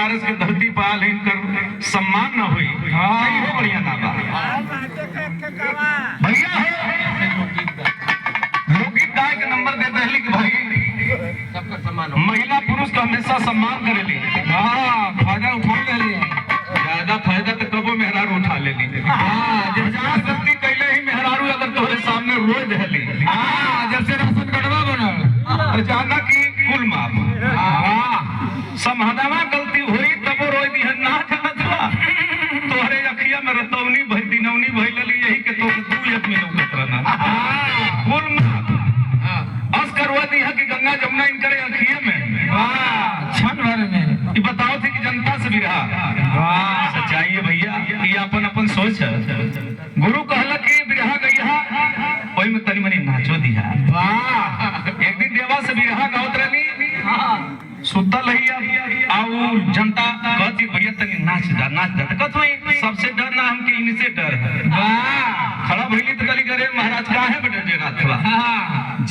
बनारस के धरती पर आल इनकर सम्मान न हुई। हो बढ़िया ना बा भैया हो लोकगीत गाय के नंबर दे दहली कि भाई सबका सम्मान हो। महिला पुरुष का हमेशा सम्मान करेली। फायदा उठा ले ज्यादा फायदा तो कबो मेहरारू उठा ले ली। जब गलती कैले ही मेहरारू अगर तोहरे सामने रोज दहली जब से राशन कटवा बनल जाना की कुल माफ समहदावा गलती हुई तब रोज दी ना जानत बा तोहरे अखिया में रतौनी भई दिनौनी भइलली यही के तो तू एक में लौकत रहना कुल माफ अस करवा दी है कि गंगा जमुना इनकरे अखिया में क्षण भर में ये बताओ थे कि जनता से भी रहा सच्चाई है भैया ये अपन अपन सोच है। गुरु कहला कि बिरहा गैया ओई में तनी मनी नाचो दिया एक दिन देवा से बिरहा गावत रहनी सुतल लहिया आउ जनता कहती भैया तनी नाच जा कहत सबसे डर ना हमके इनसे डर है। खड़ा भइली तो गली करे महाराज काहे बटे डेरा थवा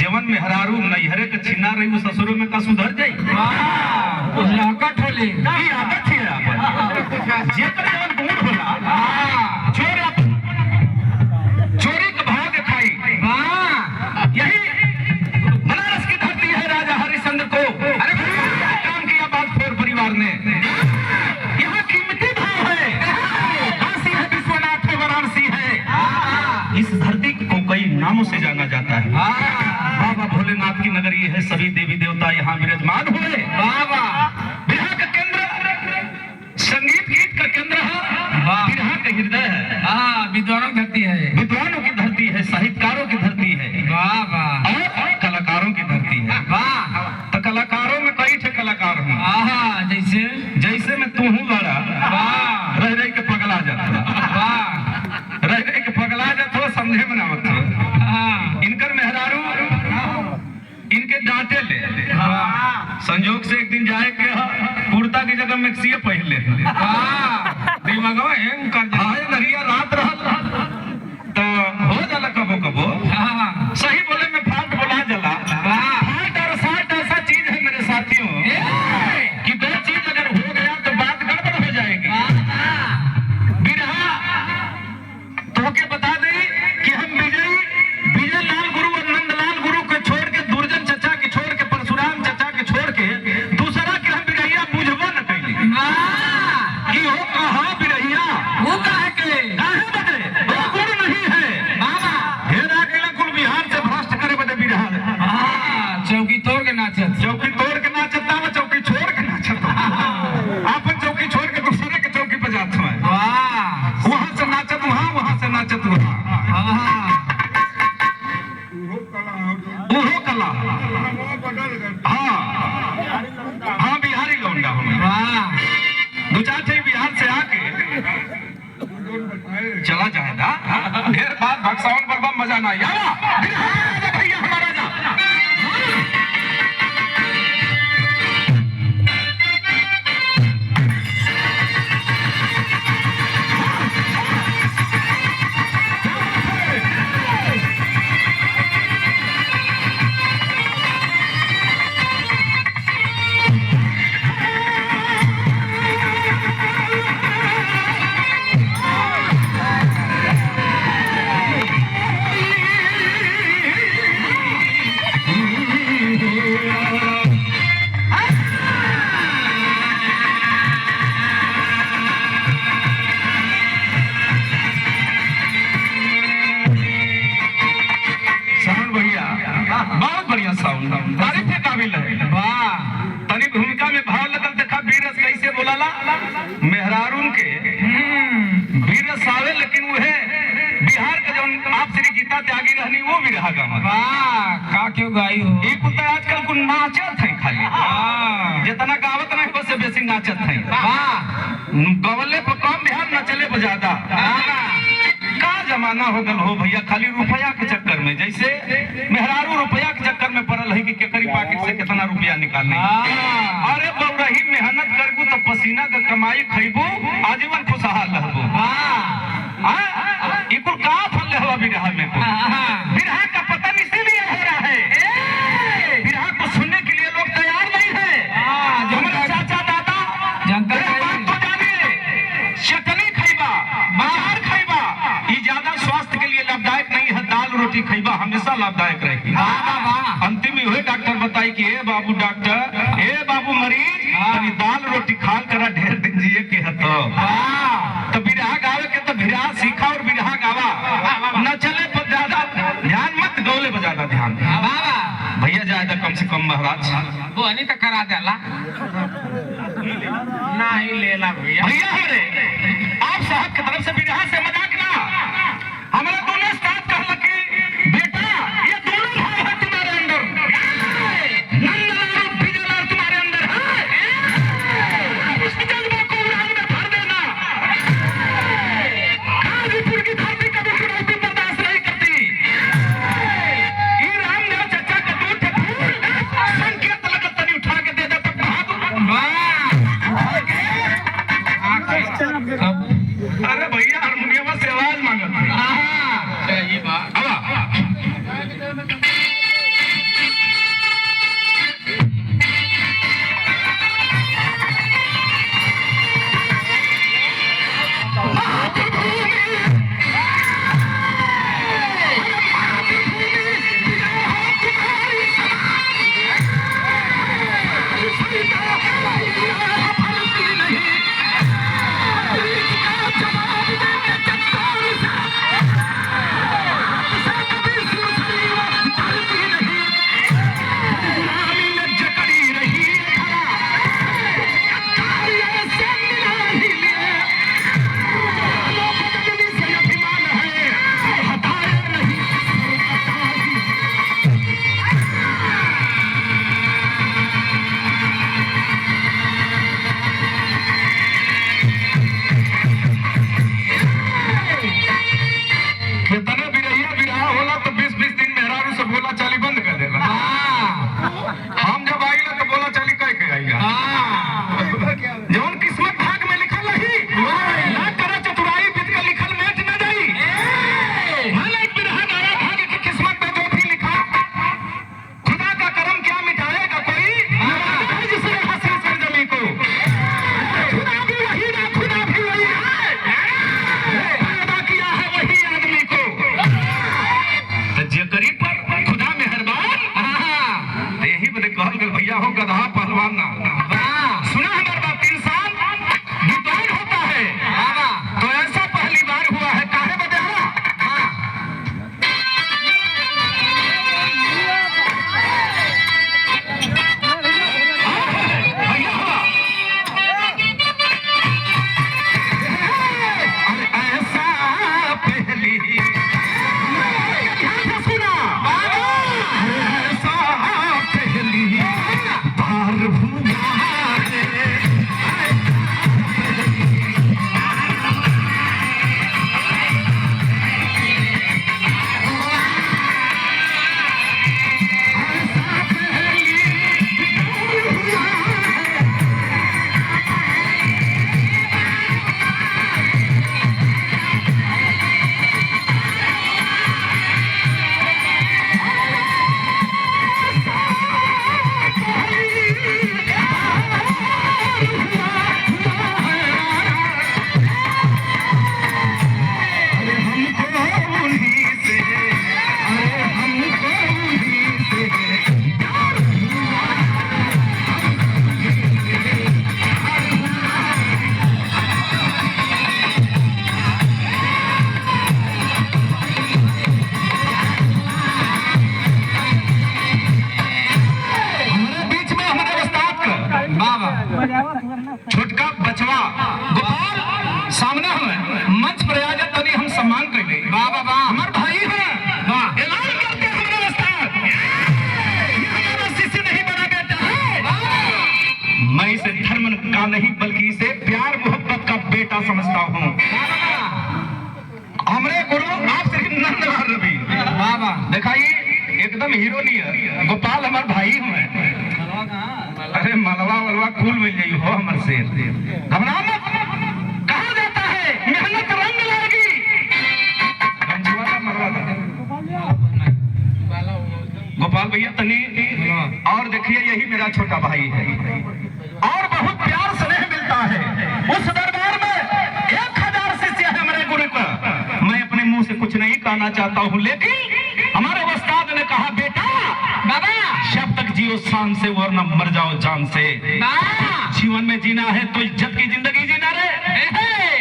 जीवन में हरारू नैहरे के छिना रही ससुरो में का सुधर जाई लागत होली ई आदत है अपन जेकर जवन गुण होला चोर चोरी के भाव दिखाई यही बनारस की धरती है राजा हरिश्चंद्र को अरे काम किया बागफोर परिवार ने यहाँ कीमती भाव है काशी है विश्वनाथ है वाराणसी है इस धरती को कई नामों से जाना जाता है। बाबा भोलेनाथ की नगरी है सभी देवी देवता यहाँ विराजमान हुए। बाबा बिरहा का केंद्र संगीत गीत का केंद्र है बिरहा का हृदय है। विद्वानों की धरती है विद्वानों की धरती है साहित्यकारों की धरती है और कलाकारों की धरती है। तो कलाकारों में कई थे कलाकार हूँ जैसे जैसे मैं तू हूँ बड़ा रह रह के पगला जाता रह रह के पगला जाता समझे में ना होता इनकर मेहरारू इनके डांटे ले संजोग से एक दिन जाए के कुर्ता की जगह मैक्सी पहन ले दिमागवा एम कर जाए नरिया रात रहल तो हो जाला कबो कबो सही बोले में फाल्ट बोला जला फाल्ट और साल्ट ऐसा चीज है मेरे साथियों कि दो चीज अगर हो गया तो बात गड़बड़ हो जाएगी। बिरहा तो के बता दे कि हम विजय लाल गुरु और नंदलाल गुरु को छोड़ के दुर्जन चचा के छोड़ के परशुराम चचा के छोड़ के दूसरा के हम बिरहिया बुझबो न कैली कि हो कहा बिरहिया वो काहे के काहे बदे वो गुरु नहीं है बाबा हेरा के कुल बिहार से भ्रष्ट करे बदे बिरहा चौकी तोड़ के नाचत ना चौकी छोड़ के नाचत आपन चौकी छोड़ के दूसरे के चौकी पे जात है वहां से नाचत वहां से नाचत वहां उहो कला हाँ बिहारी लौंडा हूँ दो चार थे बिहार से आके चला जाएगा ढेर बात भक्सावन पर मजा ना भैया हमारा जा तारीफ के काबिल है। तनी भूमिका में भाव लगल देखा बीरस कैसे बोलाला मेहरारून के बीरस आवे लेकिन वह बिहार के जो आप श्री गीता त्यागी रहनी वो भी रहा गामा का क्यों गाई हो एक कुल आजकल कुल नाचत है खाली जितना गावत नहीं हो से बेसी नाचत है गवले पर कम ध्यान नचले पर ज्यादा का जमाना हो गल हो भैया खाली रुपया के चक्कर में जैसे मेहरारू रुपया के चक्कर में पड़ल है कि केकरी पॉकेट से कितना रुपया निकालने अरे बौरही मेहनत करबू तो पसीना का कमाई खइबू आजीवन खुशहाल रहबू ई कुल का फल हवा बिरहा में को बिरहा का पतन इसीलिए हो रहा है बिरहा को सुनने के लिए लोग तैयार नहीं है हमारे चाचा दादा जनता डॉक्टर बताई कि ए बाबू डॉक्टर, ए बाबू मरीज, तनी दाल रोटी खा कर ढेर दिन जिए के हतो। तो बिरहा गावे के तो बिरहा सीखा और बिरहा गावा, न चले पर ज्यादा ध्यान मत, गौले पर ज्यादा ध्यान भैया, ज्यादा कम से कम महाराज वो नहीं तो करा देला नहीं लेला भैया। भैया हमरे आप साहब की तरफ से बिरहा से मजाक ना, हमारा दोनों साथ कहला कि बेटा ये दोनों भाई है तुम्हारे अंदर, नंदलाल और बिजलाल तुम्हारे अंदर है, इस जज्बे को उड़ान में भर देना। गाजीपुर की धरती कभी चुनौती बर्दाश्त नहीं करती। ये रामदेव चचा का दूध है फूल, संकेत लगत तनी उठा के दे दे तब अरे भैया हारमोनियम से आवाज मांगत ये बात भैया हो गधा पहलवान ना सुना हमारे बात, इंसान विद्वान होता है तो ऐसा पहली बार हुआ है काहे बदे ऐसा पहली छोटका बचवा गोपाल सामने हमें मंच पर आ जाए तनी हम सम्मान कर ले। वाह हमारे भाई हैं, ऐलान करते हैं हमारे उस्ताद, ये हमारा शिष्य नहीं बना बेटा है। मैं इसे धर्म का नहीं बल्कि इसे प्यार मोहब्बत का बेटा समझता हूँ। हमारे गुरु आप श्री नंदलाल रवि दिखाइए, एकदम हीरो नहीं है। गोपाल हमारे भाई हुए, अरे मलवा वलवा कुल मिल जाइए हो हमारे से, घबरा मत। कहा जाता है मेहनत रंग लाएगी, गोपाल भैया तनी और देखिए, यही मेरा छोटा भाई है और बहुत प्यार स्नेह मिलता है। उस दरबार में 1000 शिष्य है हमारे गुरु का। मैं अपने मुंह से कुछ नहीं कहना चाहता हूँ, लेकिन हमारे उस्ताद ने कहा बेटा बाबा शब्द जियो शान से वरना मर जाओ जान से। जीवन में जीना है तो इज्जत की जिंदगी जीना रे,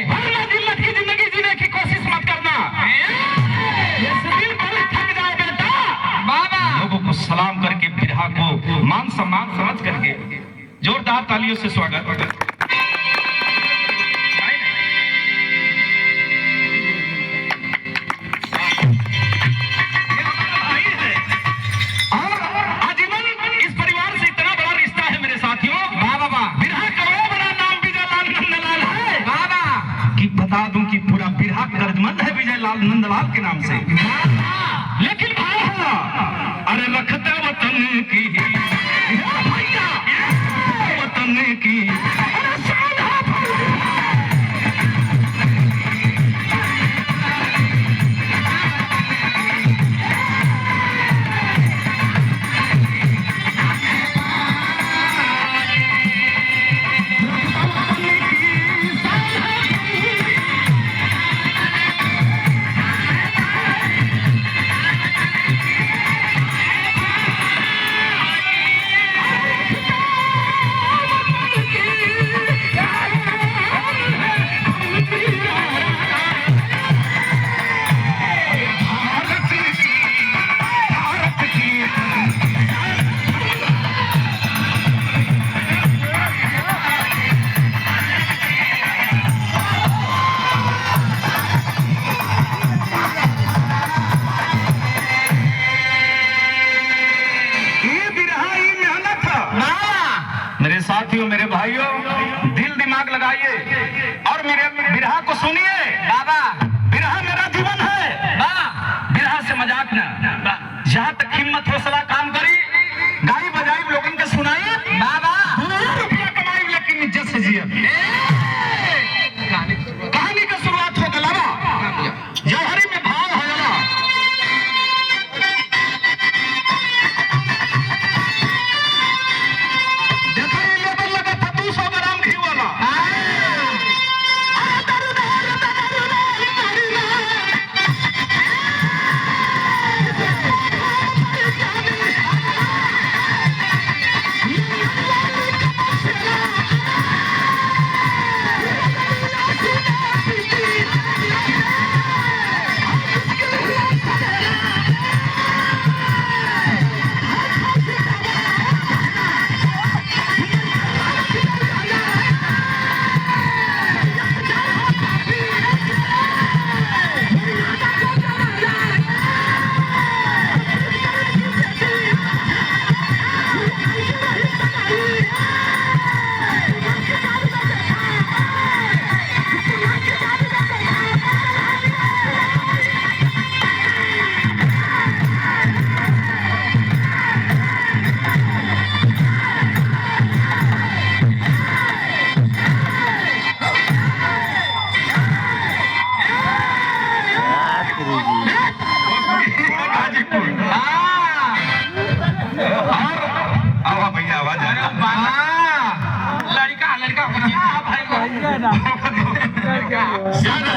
वरना जिल्लत की जिंदगी जीने की कोशिश मत करना। थक जाए बेटा बाबा। लोगों को सलाम करके बिरहा को मान सम्मान समझ करके जोरदार तालियों से स्वागत। बता दूं कि पूरा बिरहा कर्जमंद है विजय लाल नंदलाल के नाम से। लेकिन भाई अरे रखते वतन की भैया वतन की मेरे भाइयों दिल दिमाग लगाइए और मेरे बिरहा को सुनिए बाबा। बिरहा मेरा जीवन है, बिरहा से मजाक ना। जहां तक हिम्मत हौसला काम करी गाई बजाई लोगन के सुनाई बाबा। रुपया कमाई लेकिन इज्जत से जिया। कहानी का शुरुआत हो गलावा जौहरी में भाव हो गला।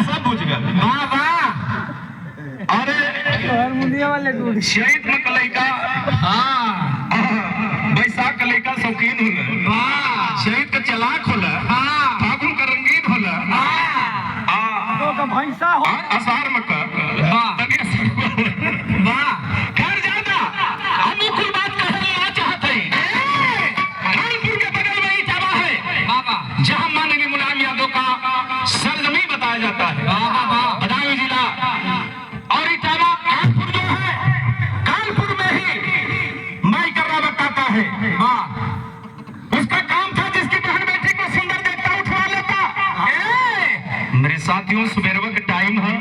सब बुझ गए। अरे शहीद में कलैका बैसाख कलैका शौकीन होला, शहीद का चलाक होला, फागुन का रंगीन होला, असार में घर जाना अनुकूल बात कहना चाहते हैं। कानपुर के बगल में इटावा है बाबा, जहाँ माननीय मुलायम यादव का सरजमी बताया जाता है। बदायूं जिला और इटावा कानपुर जो है, कानपुर में ही माई कर्रा बताता है। उसका काम था जिसकी बहन बेटी को सुंदर देखता उठवा लेता। मेरे साथियों सुबेरवा का टाइम है,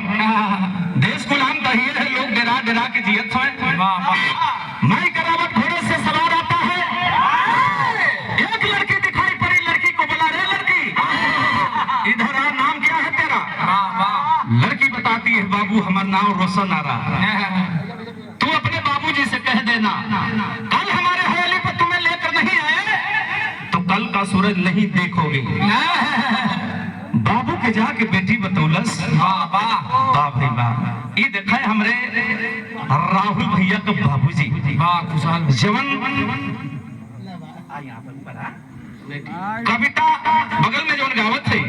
देश गुलाम तहीर है, लोग डरा डरा के जियत है। माई करावत घोड़े से सवार आता है, एक लड़की दिखाई पड़ी, लड़की को बोला रे लड़की इधर आ, नाम क्या है तेरा? लड़की बताती है बाबू हमारा नाम रोशन आ रहा, तू अपने बाबूजी से कह देना कल हमारे हवेली पर तुम्हें लेकर नहीं आए तो कल का सूरज नहीं देखोगे। बाबू के के जाके बेटी बतौलस। वाह भाई वाह। ये देखा है हमरे राहुल भैया के बाबूजी जवन कविता बगल में जवन गावत थे,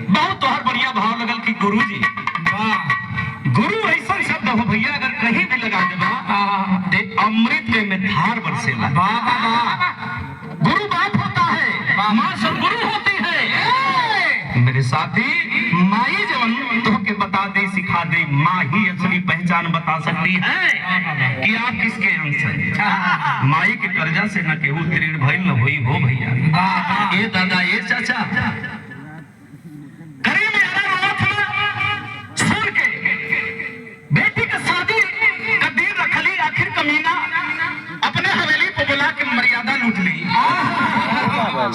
बहुत तोहर बढ़िया भाव लगल कि गुरुजी। गुरु ऐसा शब्द हो भैया, अगर कहीं भी लगा देबा ते अमृत के में धार बरसेला। गुरु बाप होता है, माँ सब गुरु होती है। मेरे साथी, माई जवन तुमके बता दे, सिखा दे, माँ ही असली पहचान बता सकती है कि आप किसके अंश हैं। माई के कर्जा से न केहू तीर्ण भइल न होई हो भैया। ये दादा, ये चाचा करीब यारा रोना था सुन के बेटी का शादी का दिन रखली, आखिर कमीना अपने हवेली पे बुला के मर्यादा लूट ली।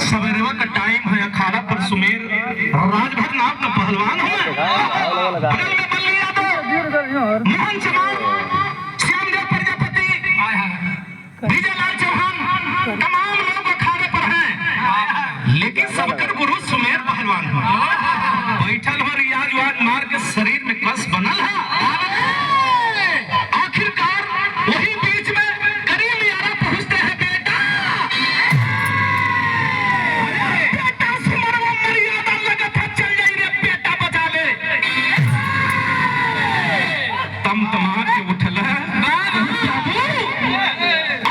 सवेरेवा का टाइम है, अखाड़ा पर सुमेर राजभर नाम का पहलवान है, बगल में बल्ली यादव, मोहन चमार, श्यामदेव प्रजापति, विजयलाल चौहान, तमाम लोग अखाड़े पर हैं, लेकिन सबकर गुरु सुमेर पहलवान है। बैठल हो रियाज वाज मार के शरीर में कस बनल है। आखिरकार वही बीच में करीब यारा पहुंचते हैं। बेटा सुमरवा मर्यादा लगा था, चल जाई रे बेटा बचा ले। तम तमार के उठल है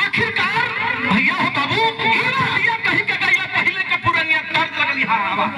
आखिरकार भैया हो बाबू, भैया कहीं के गईला पहले के पुरनिया तर्ज लगली। हाँ वाह,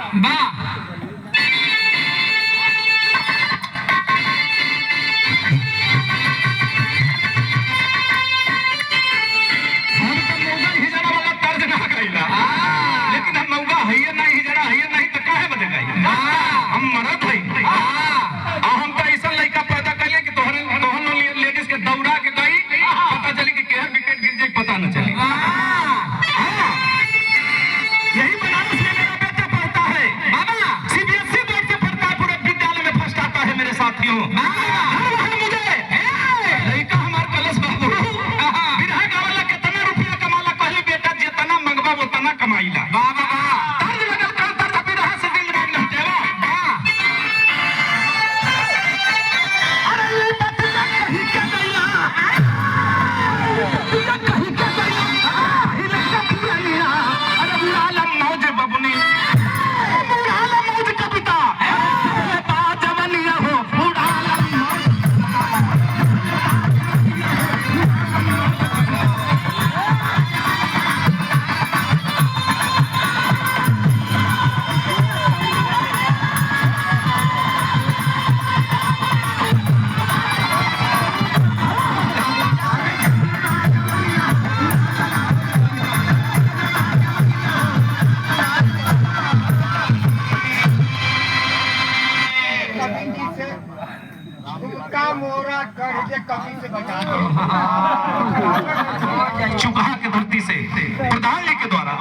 चुकाहा के धरती से प्रधान जी के द्वारा,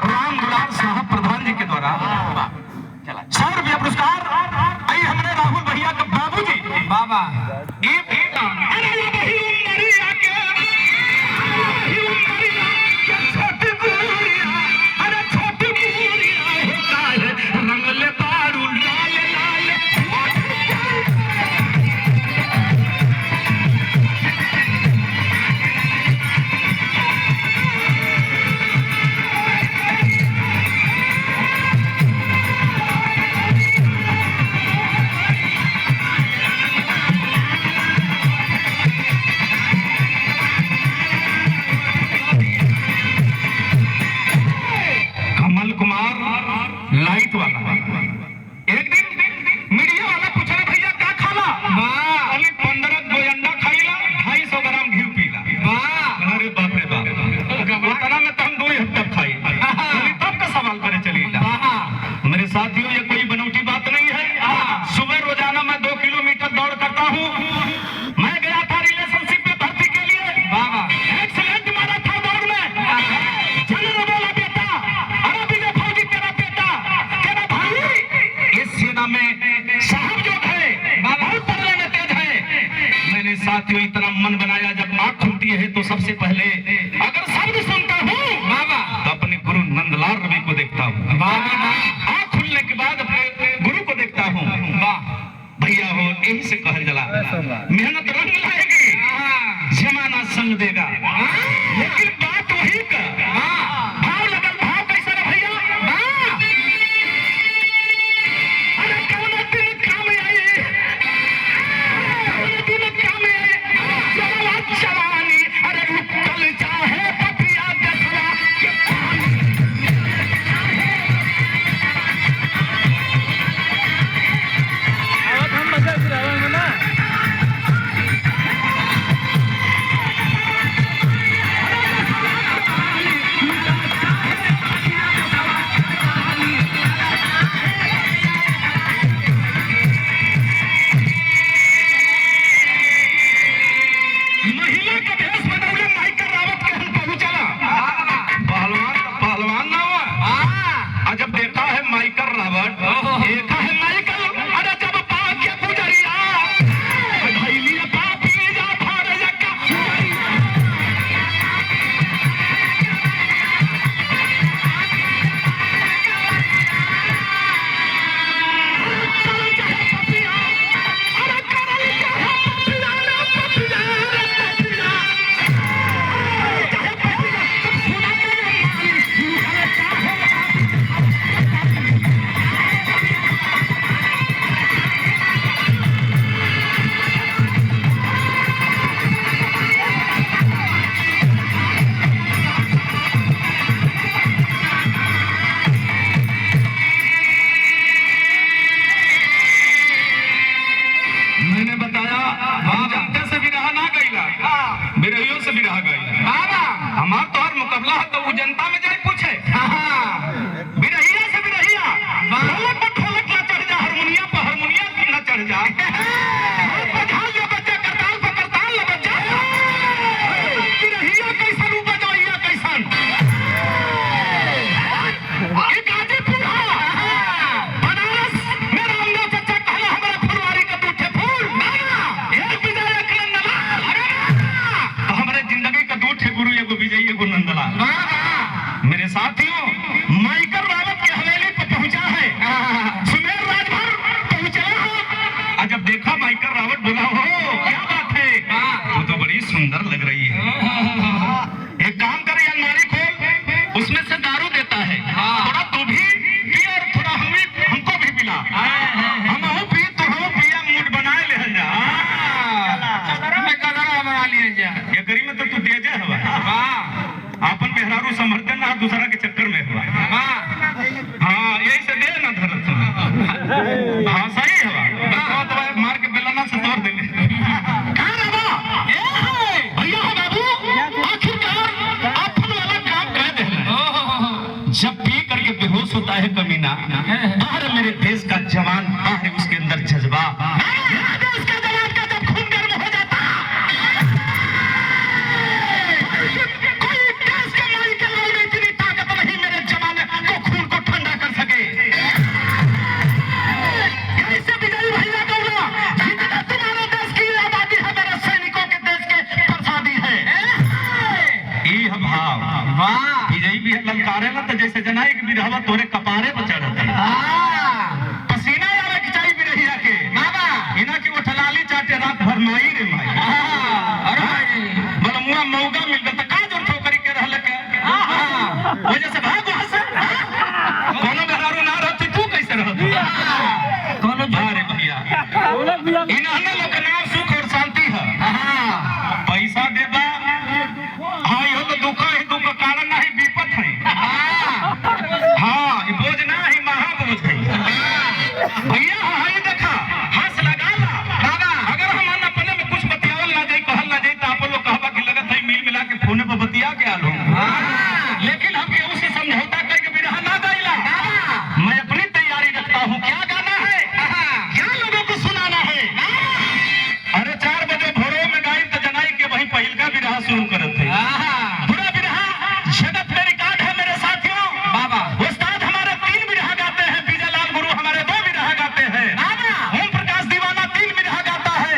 राम दुलार साहब प्रधान जी के द्वारा 100 रुपया पुरस्कार आई हमारे राहुल भैया के बाबूजी। बाबा लाइट वाला एक दिन मीडिया वाला पूछा भैया क्या खाला? 15 गोयंडा खाईला, 250 ग्राम घी पीला। अरे बाप रे बाप, उतना में तो हम 2 हफ्ता खाई। तब का सवाल करे चलीला। मेरे साथियों, ये कोई बनौटी बात नहीं है। सुबह रोजाना मैं 2 किलोमीटर दौड़ करता हूँ। मैं गया था रिलेशनशिप में भर्ती के लिए, एक्सीलेंट मारा था दौड़ में। जनरल बोला बेटा, अरे विजय फौजी तेरा बेटा, तेरा भाई इस सेना में साहब जो है बहुत पढ़ने में तेज है। मैंने साथियों इतना मन बनाया, जब आँख खुलती है तो सबसे पहले अगर शब्द सुनता हूँ तो अपने गुरु नंदलाल रवि को देखता हूँ। आँख खुलने के बाद अपने गुरु को मेरे साथियों माइकल रावत की हवेली पर पहुंचा है, सुमेर राजभर पहुंचा है। और जब देखा माइकल रावत बोला, हो क्या बात है, तू तो बड़ी सुंदर लग रही है, एक काम कर अलमारी खोल, उसमें से दारू देता है, थोड़ा तू भी पी और थोड़ा हमको भी पिला, हम पी तो हम पिया, मूड बनाए ले जा, बना लिया ये करी में तो तू तेज है अपन मेहरारू समर्थन ना दूसरा के चक्कर में हुआ। हाँ यही से दे ना धरत। हाँ सही है, तो मार के बेलना से तोड़ देंगे। भैया हो बाबू, आखिरकार अपन वाला काम कर दे। जब पी करके बेहोश होता है कमीना, बाहर मेरे देश का जवान, बाहर उसके अंदर जज्बा, देश का जवान का जब खून गर्म हो जाता, ललकारे ना तो जैसे जनाई की बिरहवा तोरे कपारे पर चढ़ते, पसीना आवे की चाहिए बिरहिया के बाबा, इना की वो ठलाली चाटे रात भर माई रे माई, बलमुआ मौगा मिल गया तो का जोर ठोकरी के रहल के, वजह से भाग वहां से, कोनो घरारू ना रहती तू कैसे रहती, कोनो भारे भैया इन्होंने लोग नाम सुख और शांति है, पैसा देबा, हाँ यो तो दुख है, दुख का कारण नहीं विपत है, हाँ बोझ ना ही महाबोझ है भैया। हाँ ये देखा हंस लगा ला बाबा, अगर हम अपने में कुछ बतियावल ना जाए, कहल ना जाए तो आप लोग कहबा कि लगत है मिल मिला के फोन पर बतिया के आलो, लेकिन हम केहू से समझौता करके बिरहा ना गाइला, मैं अपनी तैयारी रखता हूँ, क्या गाना है, क्या लोगों को सुनाना है। अरे 4 बजे भोरों में गाई तो जनाई के वही पहिल का बिरहा शुरू करत है, बुरा बिरहा जगत में रिकॉर्ड है मेरे साथियों बाबा। उस्ताद हमारे 3 बिरहा गाते हैं, बीजालाल गुरु हमारे 2 बिरहा गाते हैं, ओम प्रकाश दीवाना 3 बिरहा गाता है,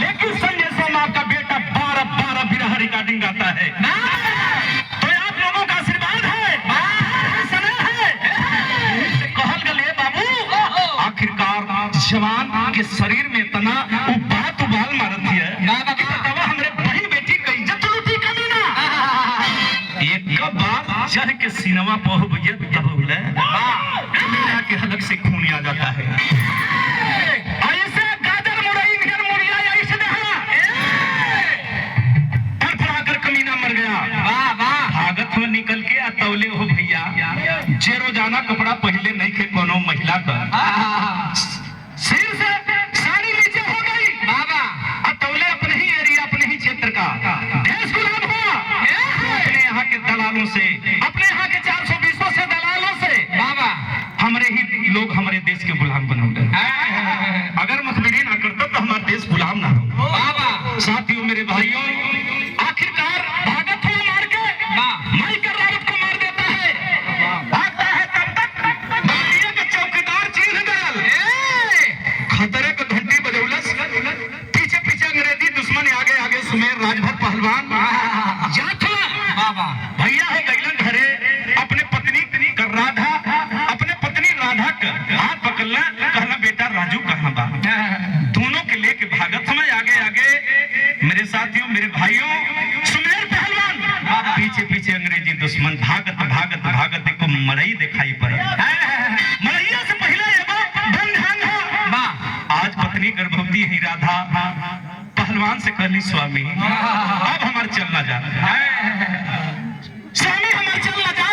लेकिन संजय सोमा का बेटा 12 बिरहा रिकॉर्डिंग गाता है। तो आप लोगों का आशीर्वाद है, समय है, कहल गले बाबू, आखिरकार जवान के शरीर में इतना उबाल मारत है, हमारे बहन बेटी का इज्जत लूटी कमीना, एक बार चढ़ के सिनेमा पहुंच के हलक से खून आ जाता है, ऐसे गाजर मुरई घेर मुरिया ऐसे कर कमीना मर गया। भागत में निकल के अतौले हो भैया, जे रोजाना कपड़ा पहले नहीं थे कोनो महिला का, सिर से साड़ी नीचे हो गई बाबा, अतौले अपने ही एरिया अपने ही क्षेत्र का देश गुलाम हुआ, अपने यहाँ के दलालों से, अपने यहाँ के 420 से दलालों से बाबा, हमारे ही लोग हमारे देश के गुलाम बने गए। अगर मखबिरी ना करता तो हमारा देश गुलाम ना हो बाबा। साथियों मेरे भाइयों, आखिरकार भागत हुआ मार के माइकल रावत को मार देता है, भागता है तब तक बलिया के चौकीदार चीन दल खतरे को घंटी बजौलस, पीछे पीछे अंग्रेजी दुश्मन आगे सुमेर राजभर पहलवान बाबा भैया हो गैलन घरे, अपने पत्नी राधा, अपने पत्नी राधा का हाथ पकड़ना, कहना बेटा राजू कहाँ बा, दोनों के लेके भागत समय आगे मेरे साथियों मेरे भाइयों, सुमेर पहलवान पीछे पीछे अंग्रेजी दुश्मन, भागत देखो मरई दिखाई पड़ा, मरैया से पहले आज पत्नी गर्भवती है राधा, पहलवान से कहली स्वामी अब हमारे चलना जा, स्वामी हमारे चलना जा,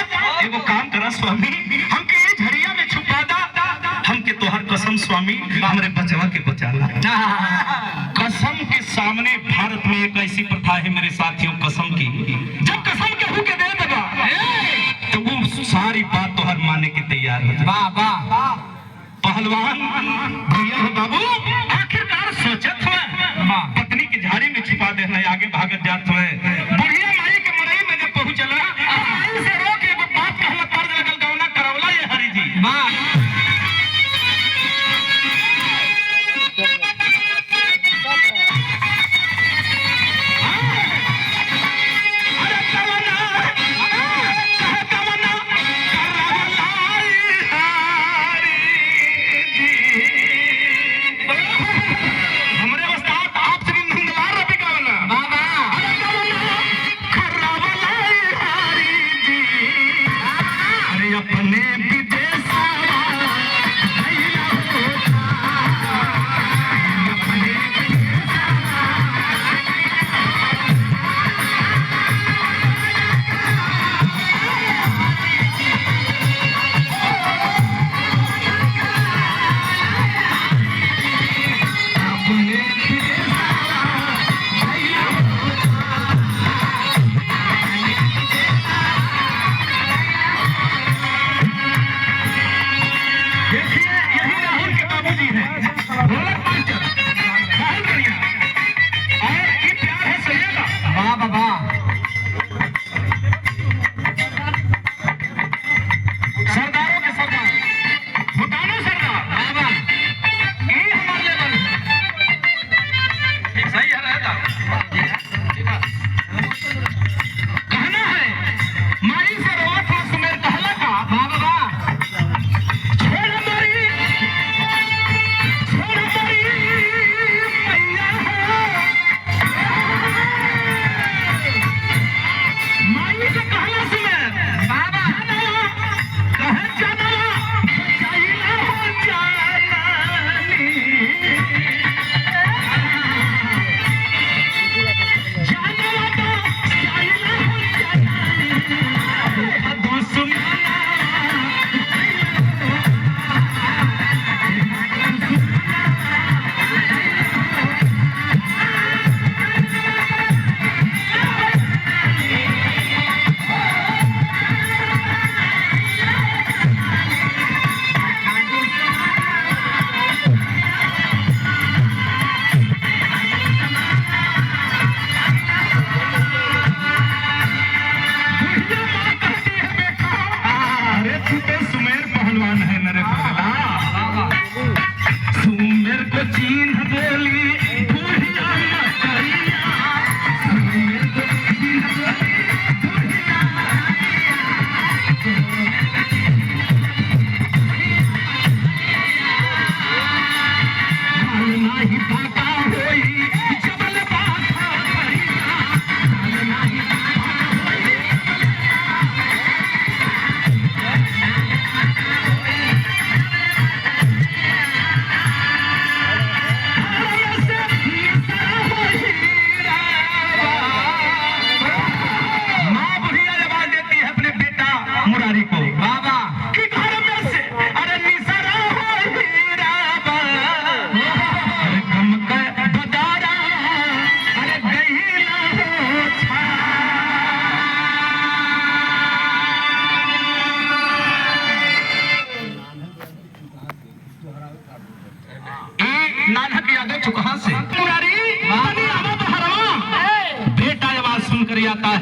एगो काम करा स्वामी, हमके ये झड़िया में छुपा दा, हमके तोहर कसम स्वामी हमारे बचवा के बचाला। कसम के सामने भारत में एक ऐसी प्रथा है मेरे साथियों, कसम की, जब कसम के हुके दे देगा तो वो सारी बात तोहर माने की तैयार है। वाह पहलवान भैया हो बाबू, आखिरकार सोचत हुए पत्नी की झाड़ी में छुपा देना, आगे भागत जात हुए, बुढ़िया माई के मरई में जब पहुंचला से रोक एगो बात कहला, पर्द लगल गौना करवला ये हरि जी अरे कवना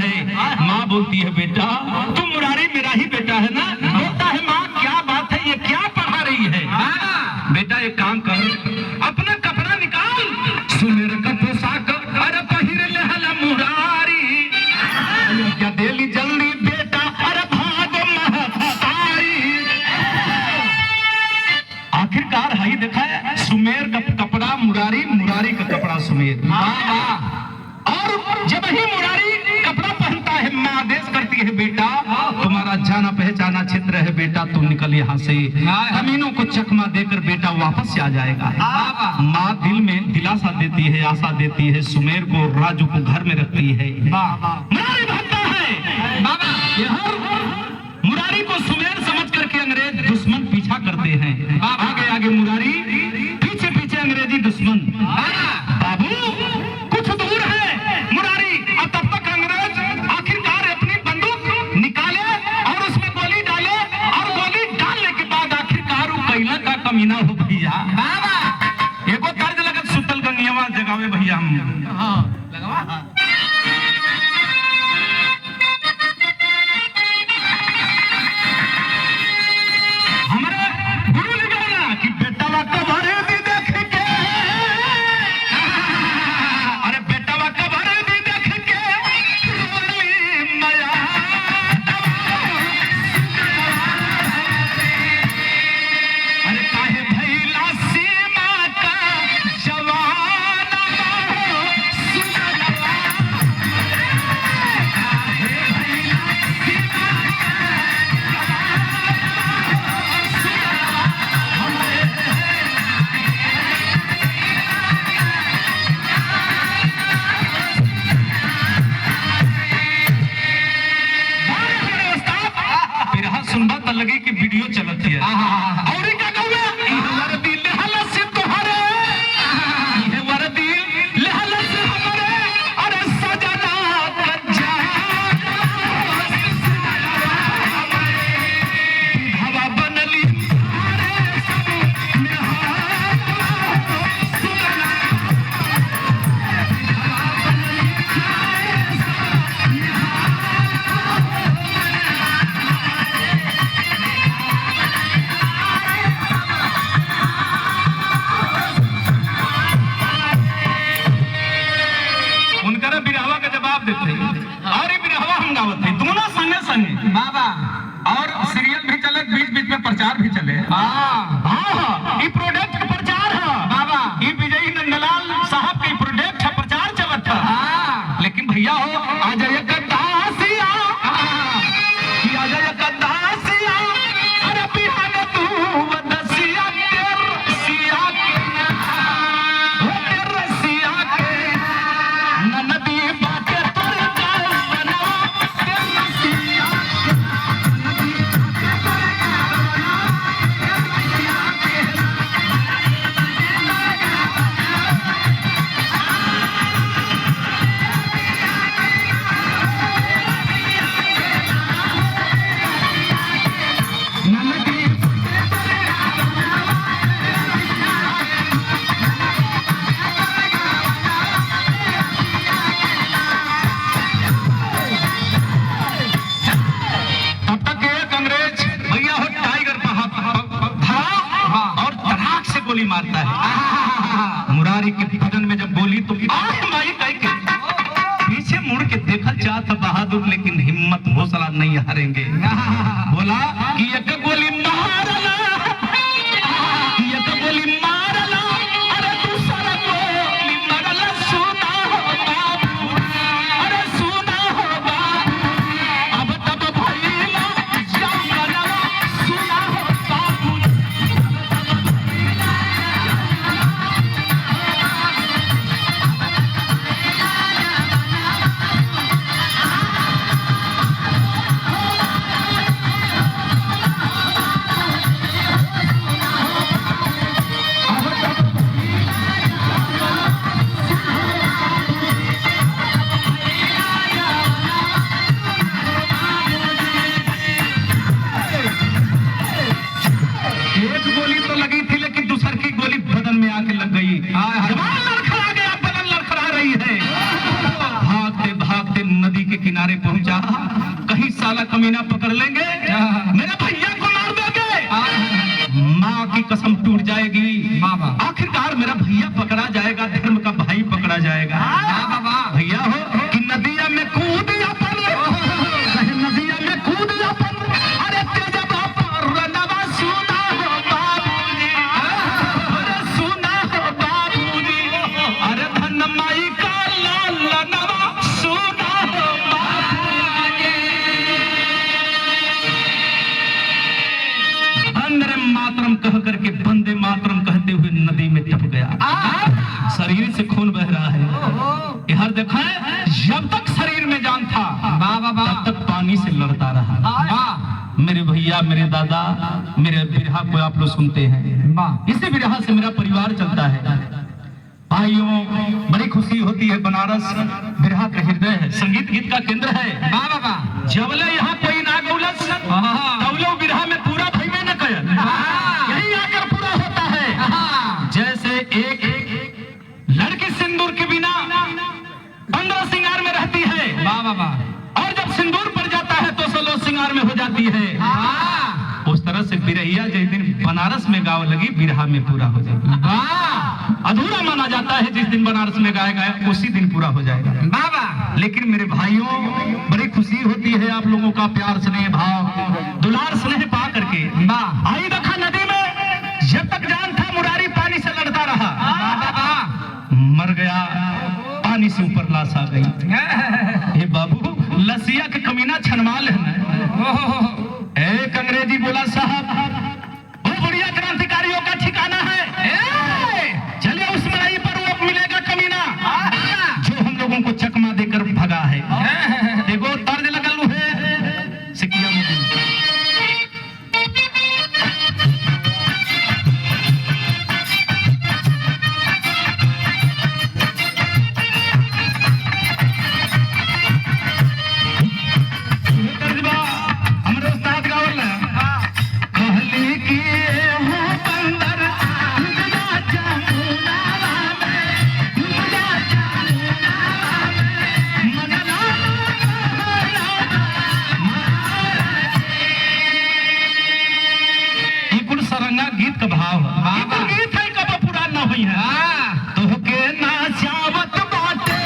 है। माँ बोलती है बेटा तुम मुरारी मेरा ही बेटा है ना? बोलता है माँ क्या बात है, ये क्या पढ़ा रही है? बेटा एक काम कर, अपना कपड़ा निकाल, सुमेर का पोशाक अरे पहिर ले हला मुरारी, क्या देली जल्दी बेटा अरे भागो महतारी। आखिरकार हाई देखा है, सुमेर का कपड़ा मुरारी, मुरारी का कपड़ा सुमेर। और जब ही मुरारी कपड़ा पहनता है, माँ आदेश करती है बेटा तुम्हारा जाना पहचाना क्षेत्र है बेटा, तुम निकल यहाँ से, कमीनों को चकमा देकर बेटा वापस से आ जाएगा। माँ दिल में दिलासा देती है, आशा देती है, सुमेर को राजू को घर में रखती है। मुरारी भागता है, मुरारी को सुमेर समझ करके अंग्रेज दुश्मन पीछा करते हैं। आगे आगे मुरारी, पीछे पीछे अंग्रेजी दुश्मन। बाबू कुछ दूर है मुरारी, और तब तक अंग्रेज आखिरकार अपनी बंदूक निकाले और उसमें गोली डाले, और गोली डालने के बाद आखिरकार वो कैला का कमीना हो भैया। एगो कर्ज लगत सुतल गंगियावा जगावे भैया हम लगवा। हमारे गुरु ने कहा कि बेटा कबर भी देख के, अरे बेटा कबर भी देख के रोली माया। अरे काहे भैला सीमा का जवान सुनलवा, काहे भैला सीमा सुनबा त लगी कि वीडियो चलत है। और क्या कहूँ वर्दी लेहल से तोहरे, ये वर्दी लेहल से हमरे, अरे सजना कज्जा हवा बनली अरे सब निहार सुनला, हवा बनली अरे सब निहार। उनकरा बिरहवा का जवाब देते और ये बिरहवा हम गावत थे दोनों संगे संगे बाबा, और सीरियल भी चले, बीच बीच में प्रचार भी चले। ये प्रोडक्ट का प्रचार है बाबा, ये विजयी नंदलाल साहब के प्रोडक्ट का प्रचार चलत है। लेकिन भैया हो आ जाए कदासिया, आ जाए कदासिया, अरे बिहान तू वदसिया तेर सिया तेर सिया नदी बाटे तोरे गाँव बना तेर सिया। तब तक एक अंग्रेज भैया हो टाइगर और धड़ाक से गोली मारता है। मुरारी के बदन में जब गोली तो माई के पीछे मुड़ के देखल चाहता बहादुर, लेकिन हिम्मत हौसला नहीं हारेंगे। बोला कि एक गोली मारला, एक गोली मारला, अरे दूसरा गोली मारला, सुना हो बाबू, अरे सुना हो बाबू, अब तब भैया जंगलवा सुना हो बाबू। एक गोली तो लगी थी, लेकिन दूसर की गोली बदन में आके लग गई। जवान लड़खड़ा गया, बदन लड़खड़ा रही है। भागते भागते नदी के किनारे कमीना पकड़ लेंगे, मेरे भैया को मार दोगे, माँ की कसम टूट जाएगी। आखिरकार मेरा भैया पकड़ा जाएगा, धर्म का भाई पकड़ा जाएगा। भैया हो कि नदिया में कूद अपन, नदिया में कूद अपन, अरे तेज बापा रनवा सुना हो बाबूजी, अरे सुना हो बाबूजी, अरे धन माई का ललनवा सुना हो बाबूजी। वंदे मातरम कह करके वंदे मातरम कहते हुए नदी में टप गया। शरीर से खून बह रहा है। इधर देखा है, जब तक शरीर में जान था तब तक पानी से लड़ता रहा। मेरे भैया, मेरे दादा, मेरे बिरहा को आप लोग सुनते हैं, इसी बिरहा से मेरा परिवार चलता है। भाइयों, बड़ी खुशी होती है। बनारस बिरहा का हृदय है, संगीत गीत का केंद्र है। जबले यहाँ कोई ना गौलस तबलो बिरहा में पूरा भाई में न कह, यही आकर पूरा होता है। जैसे एक लड़की सिंदूर के बिना 15 श्रृंगार में रहती है, और जब सिंदूर पड़ जाता है तो 16 श्रृंगार में हो जाती है। उस तरह से बिरहिया जिस दिन बनारस में गाँव लगी, बिरहा में पूरा हो जाएगा। अधूरा माना जाता है जिस दिन बनारस में गाया गया उसी दिन पूरा हो जाएगा। लेकिन मेरे भाइयों, बड़ी खुशी होती है आप लोगों का प्यार, स्नेह, भाव, दुलार स्नेह पा करके। आई रखा नदी में जब तक जान था मुरारी पानी से लड़ता रहा, मर गया, पानी से ऊपर लाश आ गई। हे बाबू, लसिया के कमीना छनवा लेना। एक अंग्रेजी बोला, साहब वो बढ़िया क्रांतिकारियों का ठिकाना है, चलिए उस लड़ाई पर वो मिलेगा कमीना जो हम लोगों को चकमा देकर भगा है। देखो तर्ज लगल है सिकिया मुझे। गीत का भाव गीत है, कब पूरा ना हुई है तो के ना चावत बाटे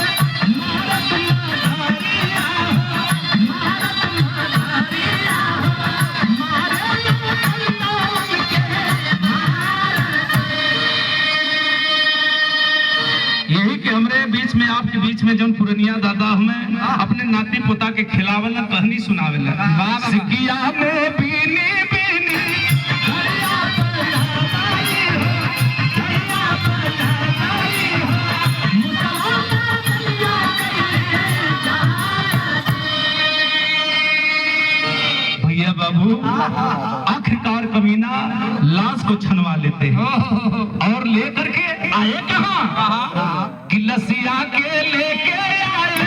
यही के हमरे बीच में, आपके बीच में जो पुरनिया दादा हमें अपने नाती पोता के खिलावला कहानी सुनावेला। सिकिया में बीनी बीनी बाबू, आखिरकार कमीना लाश को छनवा लेते हैं और लेकर के आए कहाँ कि लसिया के लेके आए।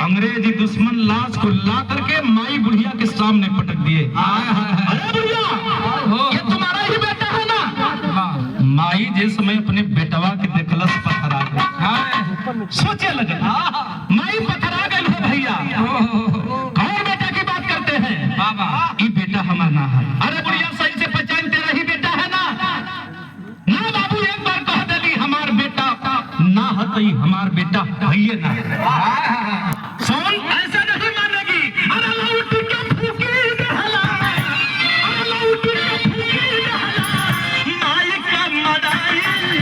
अंग्रेजी दुश्मन लाश को ला करके माई बुढ़िया के सामने पटक दिए। अरे बुढ़िया, ये तुम्हारा ही बेटा है ना? माई जिस समय अपने बेटवा के देखलस पथरा गई, सोचे लगे माई पथरा गई हो भैया, कौन बेटा की बात करते हैं? बाबा, ये बेटा हमारा ना है। अरे बुढ़िया, सही से पहचान, तेरा ही बेटा है ना? ना बाबू, एक बार कह देली हमार बेटा ना है तो हमार बेटा भैया ना है। सोन ऐसा नहीं मानेगी। अरे लौट के फूकी दहला, अरे लौट के फूकी दहला, माई का मदाई के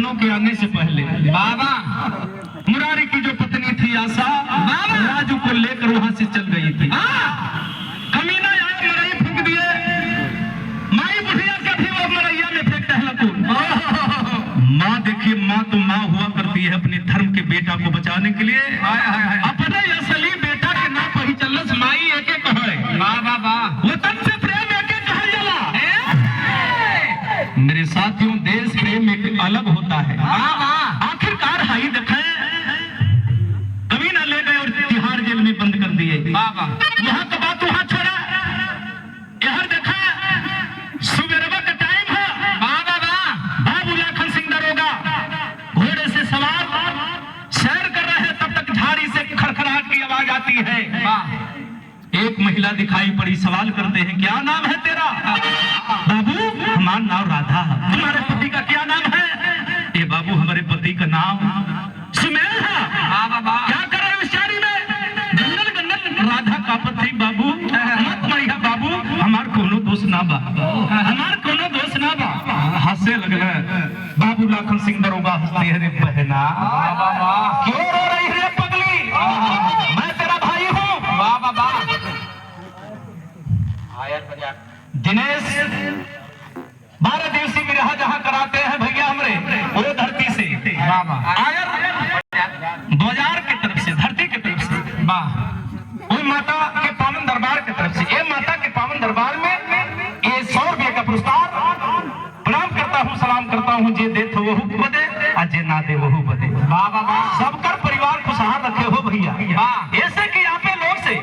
ब्राह्मणों के आने से पहले बाबा मुरारी की जो पत्नी थी आशा राजू को लेकर वहां से चल गई थी। कमीना आया मरई फूंक दिए, माई बुढ़िया का भी वो मरैया में फेंक टहला। माँ देखिए, माँ तो माँ हुआ करती है अपने धर्म के बेटा को बचाने के लिए। अपने असली बेटा के नाम पर ही चलस माई एके कहे। वतन से प्रेम एके कहे जला। मेरे साथियों, देश प्रेम एक अलग होता है। आखिरकार हाई देखे कमीना ले गए और तिहाड़ जेल में बंद कर दिए। यहाँ का बात वहां छोड़ा, यहाँ देखा सुबेरवा का टाइम है। बाबू लाखन सिंह दरोगा घोड़े से सवार सैर कर रहे हैं, तब तक झाड़ी से खड़खड़ाहट की आवाज आती है। एक महिला दिखाई पड़ी, सवाल करते हैं क्या नाम है तेरा? बाबू हमारा नाम राधा है। तुम्हारे पति का क्या नाम है? ये बाबू हमारे पति का नाम सुमेल है। क्या कर रहे हो इस शादी में? गंगल गंगल राधा का पति बाबू मत मरिया बाबू, हमार कोनो दोष ना बा, हमार कोनो दोष ना बा। हंसे लगल बाबू लाखन सिंह दरोगा हंसती है, रे बहना क्यों रो रही है पगली? मैं तेरा भाई हूँ। दिनेश 12 दिवसीय विरह जहाँ कराते हैं भैया हमरे वो धरती से आयर बाजार की तरफ से, धरती की तरफ से, वही माता के पावन दरबार की तरफ से। ये माता के पावन दरबार में ये 100 रुपये का पुरस्कार प्रणाम करता हूँ, सलाम करता हूँ। जे दे तो वहू बदे, अजे ना दे वहू बदे। सबकर परिवार खुशहाल रखे हो भैया। ऐसे कि यहाँ पे लोग से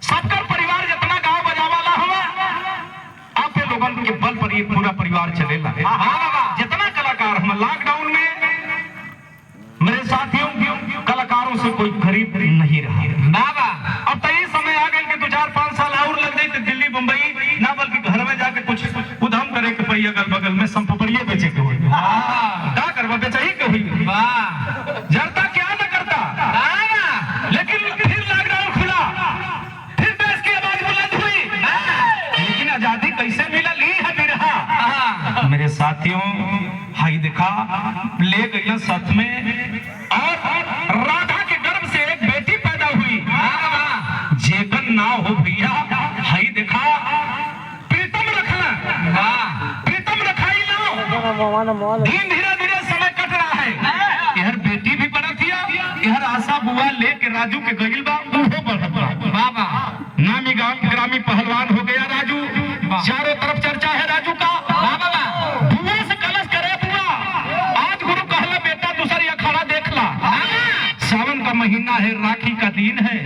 सबकर परिवार जितना गाँव बजावाला हुआ, आपके लोगों के बल पर ये पूरा परिवार चलेगा। जितना कलाकार हम लॉकडाउन में, मेरे साथियों कलाकारों से कोई गरीब नहीं रहा। अब तो ये समय आ गए कि 2-4-5 साल और लग जाए तो दिल्ली मुंबई ना, बल्कि घर में जाके कुछ उधम करे के पई अगल बगल में संपत्तियां बेचे के हुई। क्या करवा बेचाई के हुई, जरता क्या न करता। लेकिन फिर लॉकडाउन खुला, फिर देश की आवाज बुलंद हुई। लेकिन आजादी कैसे मिला ली है बिरहा। मेरे साथियों हाई देखा ले गई साथ में, और राधा के गर्भ से एक बेटी पैदा हुई। जेकन ना हो भैया हाई देखा प्रीतम रखना, प्रीतम रखाई ना। धीरे धीरे समय कट रहा है। यहर बेटी भी बना थी, यहर आशा बुआ लेके राजू के गईल बा, उहो बढ़ा। नामी ग्रामी पहलवान हो गया राजू, चारों तरफ चर्चा है राजू का। बुआ से कलश करे बुआ, आज गुरु कहला बेटा दूसरी अखाड़ा देख ला। सावन का महीना है, राखी का दिन है।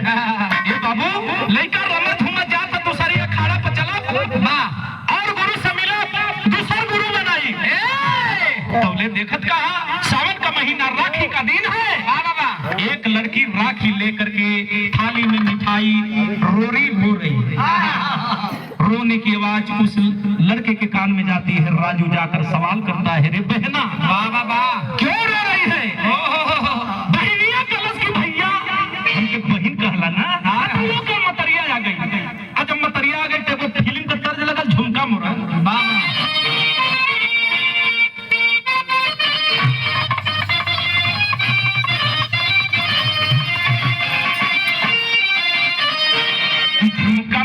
ये बाबू लड़का रमत हुआ जा तो दूसरी अखाड़ा पर चला, और गुरु से मिला, दूसर गुरु बनाई। तौले देखत कहा सावन का महीना, राखी का दिन है। एक लड़की राखी लेकर के थाली में मिठाई रोरी हो रही है। रोने की आवाज उस लड़के के कान में जाती है। राजू जाकर सवाल करता है, रे बहना क्यों रो रही है? बहनिया कलश की भैया, हमके बहन कहला ना। के मतरिया आ गई, जब मतरिया आ गई तो फिल्म का तर्ज लगा झुमका मोरा। झुमका